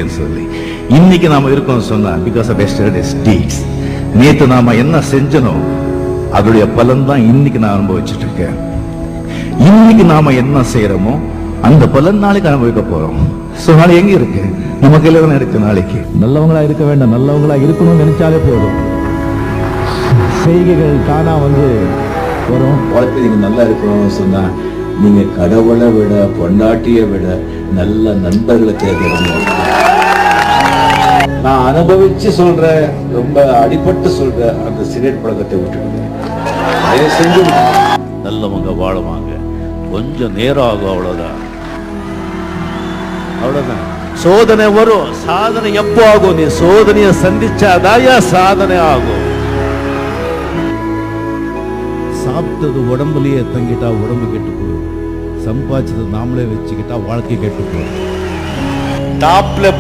சொல்லி இன்னைக்கு நாம இருக்கோம் சொன்னா பிகாஸ் ஆஃப் எஸ்டர்டேஸ் டீட்ஸ். நேத்து நாம என்ன செஞ்சனோ அதோடைய பலன் தான் இன்னைக்கு நான் அனுபவிச்சுட்டு இருக்கேன். இன்னைக்கு நாம என்ன செய்யறோமோ அந்த பலன் நாளைக்கு அனுபவிக்க போறோம். சோ நாளை எங்க இருக்கு? நமக்கு எல்லாம் இருக்கு. நாளைக்கு நல்லவங்களா இருக்க வேண்டாம், நல்லவங்களா இருக்கணும்னு நினைச்சாலே போதும். செய்கைகள் தானா வரும். வாழ்க்கை நீங்க நல்லா இருக்கணும்னு சொன்னா நீங்க கடவுளை விட பொண்டாட்டியை விட நல்ல நண்பர்களை தேர்ந்தெடுக்கணும். நான் அனுபவிச்சு சொல்றேன், ரொம்ப அடிபட்டு சொல்றேன், அந்த சிகரெட் பழக்கத்தை விட்டுடுங்க. தயவு செஞ்சு நல்லவங்க வாழுவாங்க. கொஞ்சம் நேரம் ஆகும், அவ்வளவுதான். அவ்வளவுதான். சோதனை வரும். சாதனை எப்போ ஆகும்? நீ சோதனையை சந்திச்சாதாயா சாதனை ஆகும். சாப்பிட்டது உடம்புலயே தங்கிட்டா உடம்பு கெட்டு போகும். சம்பாதிச்சது நாமளே வச்சுக்கிட்டா வாழ்க்கை கெட்டு போகும். டாப்ல